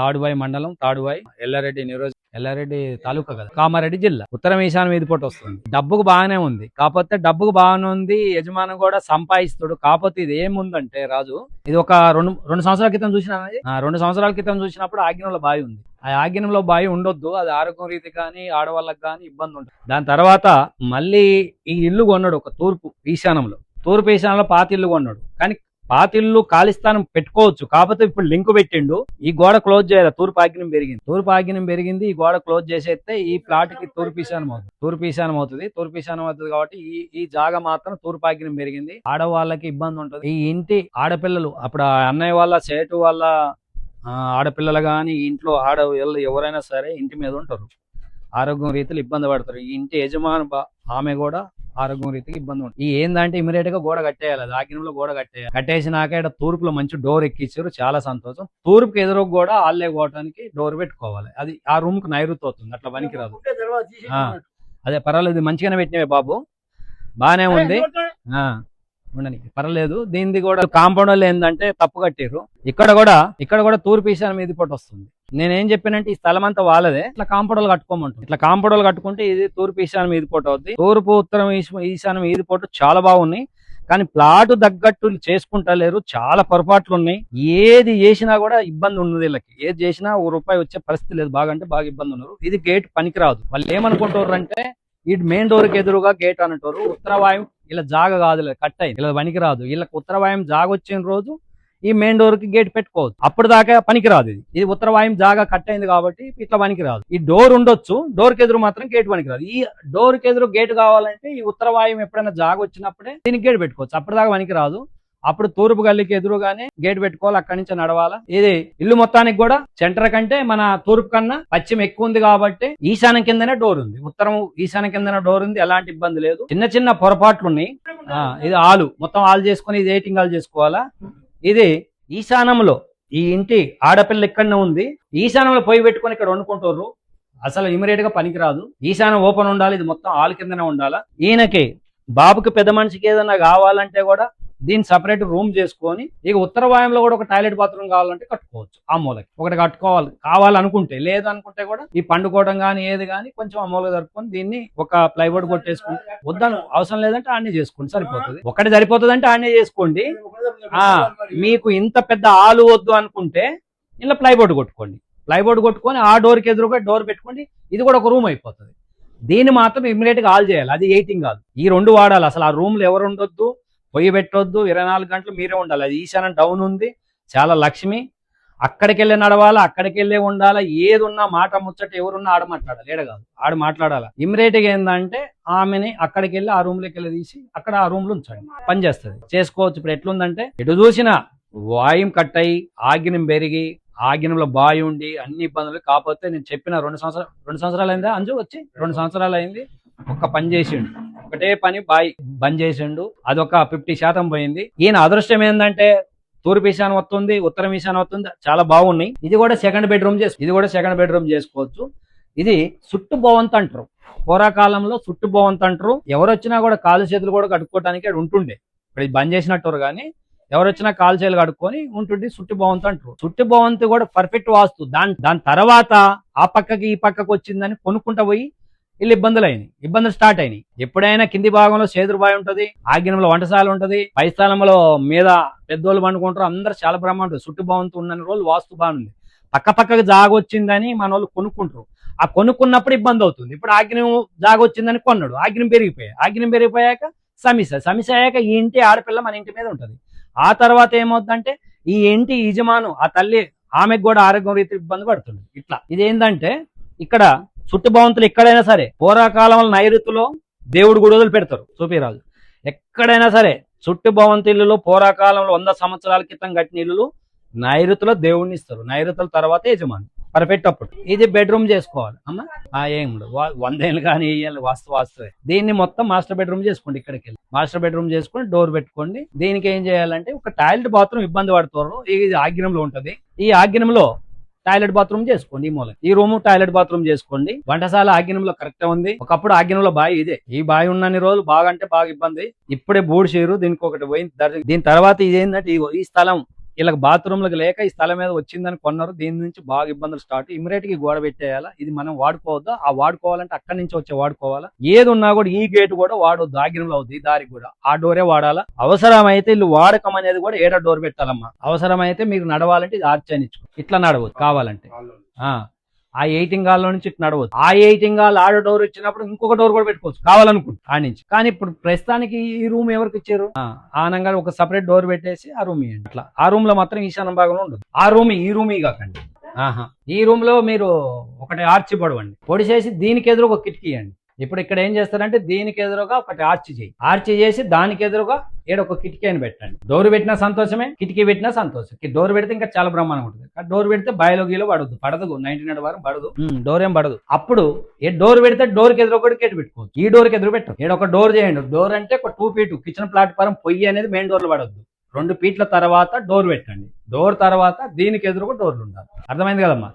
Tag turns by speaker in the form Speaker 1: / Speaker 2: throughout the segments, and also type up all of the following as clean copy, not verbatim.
Speaker 1: తాడువాయి మండలం, తాడువాయి, ఎల్లారెడ్డి ఎల్లారెడ్డి తాలూకా కదా, కామారెడ్డి జిల్లా, ఉత్తరం ఈశాన్యం మీదిపోటు వస్తుంది. డబ్బుకు బాగానే ఉంది, కాకపోతే డబ్బుకు బాగానే ఉంది, యజమాని కూడా సంపాదిస్తాడు. కాకపోతే ఇది ఏముందంటే రాజు, ఇది ఒక రెండు సంవత్సరాల క్రితం చూసినా, 2 సంవత్సరాల క్రితం చూసినప్పుడు ఆగ్నేయంలో బావి ఉంది. ఆ ఆగ్నేయంలో బావి ఉండొద్దు, అది ఆరోగ్యం రీతి కానీ ఆడవాళ్ళకి కానీ ఇబ్బంది ఉంటుంది. దాని తర్వాత మళ్ళీ ఈ ఇల్లు కొన్నాడు, ఒక తూర్పు ఈశాన్యంలో పాత ఇల్లు కొన్నాడు. కానీ పాతిల్లు ఖాళీ స్థానం పెట్టుకోవచ్చు, కాకపోతే ఇప్పుడు లింక్ పెట్టిండు. ఈ గోడ క్లోజ్ చేయాలి, తూర్పు ఆగ్నేయం పెరిగింది, ఈ గోడ క్లోజ్ చేసేస్తే ఈ ప్లాట్ కి తూర్పు ఈశాన్యం అవుతుంది కాబట్టి ఈ జాగా మాత్రం తూర్పు ఆగ్నేయం పెరిగింది. ఆడవాళ్ళకి ఇబ్బంది ఉంటుంది. ఈ ఇంటి ఆడపిల్లలు, అప్పుడు అన్నయ్య వాళ్ళ సేటు వాళ్ళ ఆడపిల్లలు కానీ ఇంట్లో ఎవరైనా సరే ఇంటి మీద ఉంటారు, ఆరోగ్యం రీతిలో ఇబ్బంది పడతారు. ఈ ఇంటి యజమాని ఆమె కూడా ఆరోగ్యం రీతికి ఇబ్బంది ఉంటుంది. ఏంటంటే ఇమీడియట్ గా గోడ కట్టేయాలి, అది ఆగ్నేయంలో గోడ కట్టేసినాక ఇక్కడ తూర్పులో మంచి డోర్ ఎక్కించారు, చాలా సంతోషం. తూర్పుకి ఎదురు కూడా ఆళ్ళే పోవటానికి డోర్ పెట్టుకోవాలి, అది ఆ రూమ్ కు నైరుతి అవుతుంది, అట్లా పనికి రాదు. అదే పర్వాలేదు, మంచిగానే పెట్టినవే బాబు, బానే ఉంది, ఉండనికి పర్లేదు. దీనిది కూడా కాంపౌండ్ వాళ్ళు ఏంటంటే తప్పు కట్టారు. ఇక్కడ కూడా తూర్పు ఈశాన్యం మీది పోటు వస్తుంది. నేనేం చెప్పానంటే ఈ స్థలం అంతా వాళ్ళదే, ఇట్లా కాంపౌండ్ కట్టుకోమంటుంది. ఇట్లా కాంపౌండ్ కట్టుకుంటే ఇది తూర్పు ఈశాన్యం మీది పోటు అవుద్ది. తూర్పు ఉత్తరం ఈశాన్యం మీది పోటు చాలా బాగున్నాయి, కానీ ప్లాట్ తగ్గట్టు చేసుకుంటలేరు, చాలా పొరపాట్లు ఉన్నాయి. ఏది చేసినా కూడా ఇబ్బంది ఉన్నది వీళ్ళకి, ఏది చేసినా ₹1 వచ్చే పరిస్థితి లేదు, బాగా అంటే బాగా ఇబ్బంది ఉన్నారు. ఇది గేట్ పనికిరాదు. వాళ్ళు ఏమనుకుంటారు అంటే ఈ మెయిన్ డోర్ కి ఎదురుగా గేట్ అంటారు. ఉత్తరవాయం ఇలా జాగ కాదు, కట్ అయింది, ఇలా పనికిరాదు. వీళ్ళకి ఉత్తరవాయం జాగ వచ్చిన రోజు ఈ మెయిన్ డోర్ కి గేట్ పెట్టుకోవచ్చు, అప్పుడు దాకా పనికిరాదు. ఇది ఉత్తరవాయం జాగా కట్ అయింది కాబట్టి ఇట్లా పనికిరాదు. ఈ డోర్ ఉండొచ్చు, డోర్ కి ఎదురు మాత్రం గేట్ పనికిరాదు. ఈ డోర్ కి ఎదురు గేట్ కావాలంటే ఈ ఉత్తరవాయం ఎప్పుడైనా జాగ వచ్చినప్పుడే దీనికి గేట్ పెట్టుకోవచ్చు, అప్పటిదాకా పనికిరాదు. అప్పుడు తూర్పు గల్లికి ఎదురుగానే గేట్ పెట్టుకోవాలి, అక్కడి నుంచి నడవాలా. ఇది ఇల్లు మొత్తానికి కూడా సెంటర్ కంటే మన తూర్పు కన్నా పశ్చిమ ఎక్కువ ఉంది కాబట్టి ఈశాన్యం కిందనే డోర్ ఉంది, ఉత్తరం ఈశాన్యం కిందనే డోర్ ఉంది, ఎలాంటి ఇబ్బంది లేదు. చిన్న పొరపాట్లు ఉన్నాయి. ఇది మొత్తం ఆలు చేసుకుని ఇది ఎయిటింగ్ ఆలు చేసుకోవాలా. ఇది ఈశాన్యంలో ఈ ఇంటి ఆడపిల్ల ఇక్కడనే ఉంది, ఈశాన్యంలో పొయ్యి పెట్టుకుని ఇక్కడ వండుకుంటారు, అసలు ఇమీడియట్ గా పనికిరాదు. ఈశాన్యం ఓపెన్ ఉండాలి, ఇది మొత్తం ఆలు కిందనే ఉండాలా. ఈయనకి బాబుకి పెద్ద మనిషికి ఏదైనా కావాలంటే కూడా దీన్ని సపరేట్ రూమ్ చేసుకొని, ఇక ఉత్తర వాయంలో కూడా ఒక టాయిలెట్ బాత్రూమ్ కావాలంటే కట్టుకోవచ్చు, ఆ మూలకి ఒకటి కావాలనుకుంటే. లేదనుకుంటే కూడా ఈ పండుకోవడం కానీ ఏది కానీ కొంచెం ఆ మూలకి జరుపుకొని దీన్ని ఒక ప్లైవుడ్ కొట్టేసుకుంటే, వద్దని అవసరం లేదంటే ఆడనే చేసుకోండి, సరిపోతుంది. ఒకటి సరిపోతుంది అంటే ఆడనే చేసుకోండి. మీకు ఇంత పెద్ద ఆలు వద్దు అనుకుంటే ఇలా ప్లైబోర్డ్ కొట్టుకొని ఆ డోర్కి ఎదురుగా డోర్ పెట్టుకోండి, ఇది కూడా ఒక రూమ్ అయిపోతుంది. దీన్ని మాత్రం ఇమీడియట్ గా ఆల్ చేయాలి, అది ఎయిటింగ్ కాదు. ఈ 2 వాడాలి. అసలు ఆ రూమ్ లో ఎవరు ఉండొద్దు, పొయ్యి పెట్టొద్దు, 24 గంటలు మీరే ఉండాలి. అది ఈశాన్యం డౌన్ ఉంది, చాలా లక్ష్మి, అక్కడికి వెళ్ళి నడవాలా, అక్కడికి వెళ్ళే ఉండాలా. ఏది ఉన్నా మాట ముచ్చట ఎవరున్నా ఆడ మాట్లాడాలి, ఏడ కాదు ఆడ మాట్లాడాలా. ఇమీడియట్ గా ఏంటంటే ఆమెని అక్కడికి వెళ్ళి ఆ రూమ్ లోకి వెళ్ళి తీసి అక్కడ ఆ రూమ్ లో ఉంచండి, పని చేస్తుంది, చేసుకోవచ్చు. ఇప్పుడు ఎట్లుందంటే ఎటు చూసినా వాయుం కట్ అయ్యి ఆగ్నేయం పెరిగి ఆగ్నేయంలో బావి ఉండి అన్ని ఇబ్బందులు. కాకపోతే నేను చెప్పిన 2 సంవత్సరాలు అయిందా అంజు వచ్చి 2 సంవత్సరాలు అయింది, ఒక్క పని చేసిండు, ఒకటే పని బాయి బంద్ చేసిండు, అదొక 50% పోయింది. ఈయన అదృష్టం ఏంటంటే తూర్పు ఈశాన్యం వస్తుంది, ఉత్తరం ఈశాన్యం వస్తుంది, చాలా బాగున్నాయి. ఇది కూడా సెకండ్ బెడ్రూమ్ చేసుకోవచ్చు. ఇది చుట్టు భవంత్ అంటారు, పూర్వకాలంలో చుట్టు భవంత్ అంటారు. ఎవరు వచ్చినా కూడా కాలు చేతులు కూడా కడుక్కోవడానికి అది ఉంటుండే, ఇప్పుడు ఇది బంద్ చేసినట్టు కానీ ఎవరు వచ్చినా కాలు చేతులు కడుక్కొని ఉంటుండే, చుట్టు భవంత్ అంటారు. చుట్టు భవంత్ కూడా పర్ఫెక్ట్ వాస్తు. దాని తర్వాత ఆ పక్కకి ఈ పక్కకి వచ్చిందని కొనుక్కుంటా పోయి వీళ్ళు ఇబ్బందులు స్టార్ట్ అయినాయి. ఎప్పుడైనా కింది భాగంలో సేదురుబాయి ఉంటది, ఆగ్నేయంలో వంటశాల ఉంటది, పై స్థలంలో మీద పెద్దోళ్ళు పండుకుంటారు, అందరు చాలా బ్రహ్మాండం. చుట్టు భవంతు ఉన్న రోజులు వాస్తు బాగుంది. పక్కకి జాగొచ్చిందని మన వాళ్ళు కొనుక్కుంటారు, ఆ కొనుక్కున్నప్పుడు ఇబ్బంది అవుతుంది. ఇప్పుడు ఆగ్నేయం జాగొచ్చిందని కొన్నాడు, ఆగ్నేయం పెరిగిపోయాక సమస్య అయ్యాక ఈ ఇంటి ఆడపిల్ల మన ఇంటి మీద ఉంటది. ఆ తర్వాత ఏమవుతుందంటే ఈ ఇంటి యజమాను ఆ తల్లి ఆమెకు కూడా ఆరోగ్యం రీతి ఇబ్బంది పడుతుంది. ఇట్లా ఇదేంటంటే ఇక్కడ చుట్టు భవంతులు ఎక్కడైనా సరే పూర్వకాలంలో నైరుతిలో దేవుడు గుడి పెడతారు, చూపిరాజు. ఎక్కడైనా సరే చుట్టు భవంతులలో పూర్వకాలంలో 100 సంవత్సరాల క్రితం కట్టిన ఇల్లు నైరుతిలో దేవుడిని ఇస్తారు, నైరుతుల తర్వాత యజమాని పర్ఫెక్ట్. అప్పుడు ఇది బెడ్రూమ్ చేసుకోవాలి అమ్మ, ఏం 100 ఏళ్ళు కానీ వాస్తవే. దీన్ని మొత్తం మాస్టర్ బెడ్రూమ్ చేసుకోండి, ఇక్కడికి వెళ్ళి మాస్టర్ బెడ్రూమ్ చేసుకుని డోర్ పెట్టుకోండి. దీనికి ఏం చేయాలంటే ఒక టాయిలెట్ బాత్రూమ్ ఇబ్బంది పడుతున్నారు, ఇది ఆగ్నేయంలో ఉంటది. ఈ ఆగ్నేయంలో టాయిలెట్ బాత్రూమ్ చేసుకోండి, ఈ మూల ఈ రూమ్ టాయిలెట్ బాత్రూమ్ చేసుకోండి. వంటశాల ఆగ్నేయంలో కరెక్ట్ ఉంది. ఒకప్పుడు ఆగ్నేయంలో బావి ఇదే, ఈ బావి ఉన్నన్ని రోజులు బాగా అంటే బాగా ఇబ్బంది. ఇప్పుడే బూడిషేరు, దీనికి ఒకటి పోయింది. దీని తర్వాత ఇదేంటంటే ఈ స్థలం వీళ్ళకి బాత్రూమ్లకు లేక ఈ స్థలం మీద వచ్చిందని కొన్నారు. దీని నుంచి బాగా ఇబ్బందులు స్టార్ట్. ఇమీడియట్ గా గోడ పెట్టేయాలా, ఇది మనం వాడుకోవద్దా, ఆ వాడుకోవాలంటే అక్కడి నుంచి వచ్చే వాడుకోవాలా, ఏది ఉన్నా కూడా ఈ గేట్ కూడా వాడొద్దు, ఆగ్రంలో అవుద్ది ఈ దారికి కూడా ఆ డోరే వాడాలా. అవసరమైతే ఇల్లు వాడకం అనేది కూడా ఏడో డోర్ పెట్టాలమ్మా. అవసరమైతే మీరు నడవాలంటే ఇది ఆర్చ్ అని ఇచ్చుకో, ఇట్లా నడవద్దు కావాలంటే. ఆ 18 హాల్లో నుంచి ఇట్లా నడవద్దు. ఆ 18 హాల్ ఆడో డోర్ వచ్చినప్పుడు ఇంకొక డోర్ కూడా పెట్టుకోవచ్చు కావాలనుకుంటు ఆ నుంచి. కానీ ఇప్పుడు ప్రస్తుతానికి ఈ రూమ్ ఎవరికి ఇచ్చారు, ఆనంగా ఒక సపరేట్ డోర్ పెట్టేసి ఆ రూమ్ ఇవ్వండి. అట్లా ఆ రూమ్ లో మాత్రం ఈశాన్య భాగంలో ఉండదు. ఆ రూమ్ ఈ రూమ్ కాకండి. ఈ రూమ్ లో మీరు ఒకటి ఆర్చి పొడిచేసి దీనికి ఎదురు ఒక కిటికీ ఇవ్వండి. ఇప్పుడు ఇక్కడ ఏం చేస్తారంటే దీనికి ఎదురుగా ఒకటి ఆర్చి చేసి దానికి ఎదురుగా ఏడొక కిటికీ అని పెట్టండి. డోర్ పెట్టినా సంతోషమే, కిటికీ పెట్టినా సంతోషం. డోర్ పెడితే ఇంకా చాలా బ్రహ్మాండంగా ఉంటుంది. డోర్ పెడితే బయలుగీలో పడదు 99 వారం పడదు, డోర్ ఏం పడదు. అప్పుడు ఏ డోర్ పెడితే డోర్కి ఎదురు ఒకటి గేట్ పెట్టుకోవచ్చు. ఈ డోర్కి ఎదురు పెట్టరు. ఏడొక డోర్ చేయండి. డోర్ అంటే ఒక 2 feet కిచెన్ ప్లాట్ఫారం పొయ్యి అనేది మెయిన్ డోర్లో పడద్దు. 2 feet తర్వాత డోర్ పెట్టండి. డోర్ తర్వాత దీనికి ఎదురుగా డోర్లు ఉండాలి. అర్థమైంది కదమ్మా?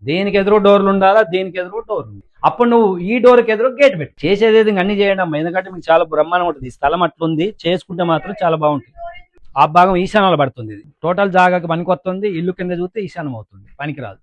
Speaker 1: దీనికి ఎదురు డోర్లు ఉండాలా, దీనికి ఎదురు డోర్లు ఉంది. అప్పుడు నువ్వు ఈ డోర్కి ఎదురు గేట్ పెట్టి చేసేది అన్ని చేయండి అమ్మా. ఎందుకంటే మీకు చాలా బ్రహ్మాండం ఉంటుంది. ఈ స్థలం అట్లుంది, చేసుకుంటే మాత్రం చాలా బాగుంటుంది. ఆ భాగం ఈశాన్యంలో పడుతుంది. ఇది టోటల్ జాగాకి పనికి వస్తుంది. ఇల్లు కింద చూస్తే ఈశాన్యం అవుతుంది, పనికిరాదు.